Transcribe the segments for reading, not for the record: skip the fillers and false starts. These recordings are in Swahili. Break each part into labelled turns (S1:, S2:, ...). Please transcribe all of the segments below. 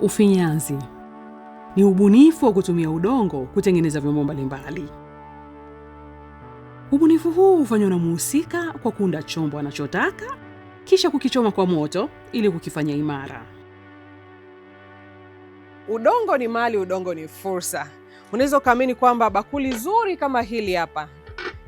S1: Ufinyanzi ni ubunifu wa kutumia udongo kutengeneza vyombo mbalimbali. Ubunifu huu hufanywa na mhusika kwa kuunda chombo anachotaka kisha kukichoma kwa moto ili kukifanya imara.
S2: Udongo ni mali, udongo ni fursa. Unaweza kuamini kwamba bakuli zuri kama hili hapa,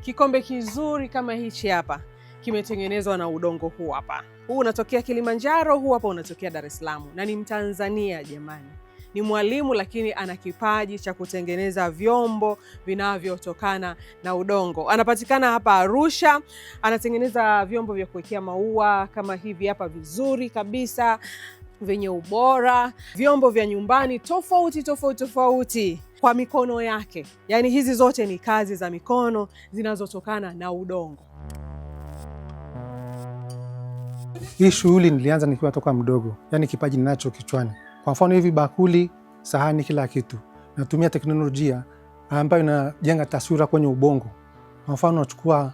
S2: kikombe kizuri kama hichi hapa, kimetengenezwa na udongo huu hapa. Huu unatokea Kilimanjaro, huu hapa unatokea Dar es Salaam, na ni Mtanzania jamani. Ni mwalimu lakini ana kipaji cha kutengeneza vyombo vinavyotokana na udongo. Anapatikana hapa Arusha, anatengeneza vyombo vya kuwekea maua kama hivi hapa vizuri kabisa, vyenye ubora, vyombo vya nyumbani tofauti kwa mikono yake. Yaani hizi zote ni kazi za mikono zinazotokana na udongo.
S3: Hii shughuli nilianza nikiwa toka mdogo, yaani kipaji ninacho kichwani. Kwa mfano hivi bakuli, sahani, kila kitu. Natumia teknolojia ambayo inajenga taswira kwenye ubongo. Kwa mfano unachukua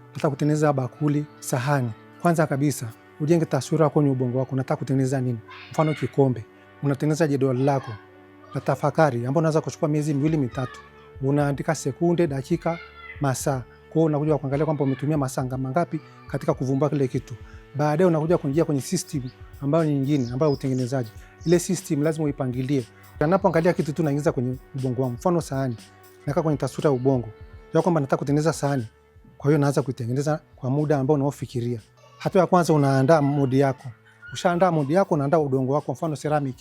S3: nataka kutengeneza bakuli, sahani. Kwanza kabisa, ujenge taswira kwenye ubongo wako. Unataka kutengeneza nini? Mfano kikombe. Unatengeneza jedwali lako la tafakari ambao unaweza kuchukua miezi 2-3. Unaandika sekunde, dakika, masaa. Kwa hiyo unakuja kuangalia kwamba umetumia masaa mangapi katika kuvumbua kile kitu. Baadaye unakuja kuingia kwenye system ambayo ni nyingine, ambayo utengenezaji. Ile system lazima uipangilie. Unapoangalia kitu tu unaingiza kwenye ubongo wangu. Mfano sahani, naweka kwenye taswira ya ubongo. Ndio kwamba nataka kutengeneza sahani. Kwa hiyo naanza kuitengeneza kwa muda ambao unaofikiria. Hatua ya kwanza unaandaa modi yako. Ushaandaa modi yako, unaandaa udongo wako, mfano ceramic.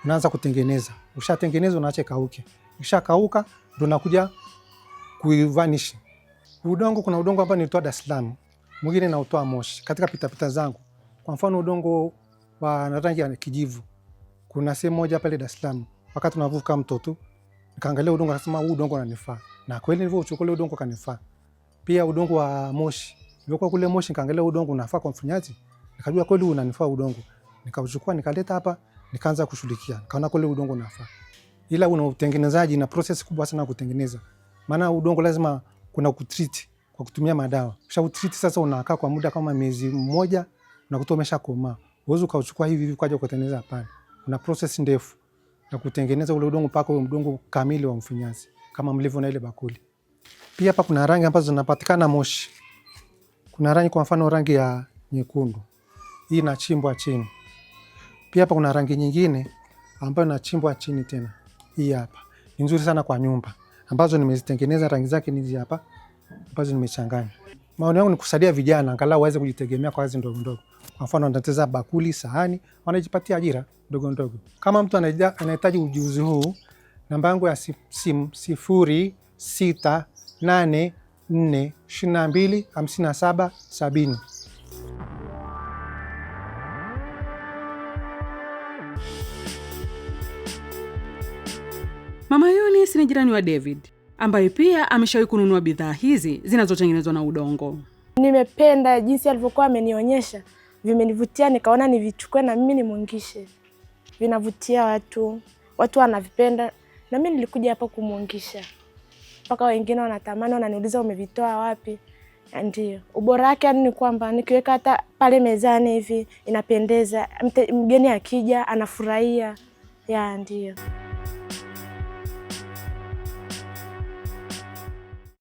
S3: Unaanza kutengeneza. Ushatengeneza unaacha kauke. Ukishakauka ndio unakuja kuivanish. Udongo, kuna udongo ambao nilitoa Dar es Salaam. Mwingine nautoa Moshi katika pitapita zangu. Kwa mfano udongo wa rangi ya kijivu. Kuna sehemu moja pale Dar es Salaam, wakati tunavuka mto tu, nikaangalia udongo nasema huu udongo unanifaa. Na kweli nilivyochukua ule udongo kanifaa. Pia udongo wa Moshi. Nilikuwa kule Moshi nikaangalia udongo unafaa kwa mfinyazi. Nikajua kweli unanifaa udongo. Nikauchukua nikaleta hapa, nikaanza kushughulikia. Nikaona kweli udongo unafaa. Ila una utengenezaji na process kubwa sana kutengeneza. Maana udongo lazima kuna kutreat kwa kutumia madawa. Kisha utreat sasa unakaa kwa muda kama miezi 1 na kutoa umeshakomaa. Uwezo ukachukua hivi kwaje kutengeneza hapana. Kuna process ndefu na kutengeneza ule udongo mpaka ule udongo kamili wa mfinyazi kama mlivyo na ile bakuli. Pia hapa kuna rangi ambazo zinapatikana Moshi. Kuna rangi kwa mfano rangi ya nyekundu. Hii inachimbwa chini. Pia hapa kuna rangi nyingine ambayo inachimbwa chini tena. Hii hapa. Ni nzuri sana kwa nyumba. Ambazo nimezitengeneza rangi zake ni hizi hapa. Ambazo nimechanganya. Maoni yangu ni kusaidia vijana angalau waweze kujitegemea kwa kazi ndogo ndogo. Kwa mfano wanatengeneza bakuli, sahani, wanajipatia ajira ndogo ndogo. Kama mtu anahitaji ujuzi huu, namba yangu ya simu 0684225770.
S1: Mama Eunice ni jirani wa David, ambaye pia ameshawahi kununua bidhaa hizi zinazotengenezwa na udongo.
S4: Nimependa jinsi alivyokuwa amenionyesha, vimenivutia, nikaona nivichukue na mimi nimuungishe. Vinavutia watu wanavipenda, na mimi nilikuja hapa kumuungisha. Mpaka wengine wanatamani, wananiuliza umevitoa wapi? Ndio. Ubora wake ni kwamba nikiweka hata pale mezani hivi inapendeza. Mgeni akija anafurahia. Ndio.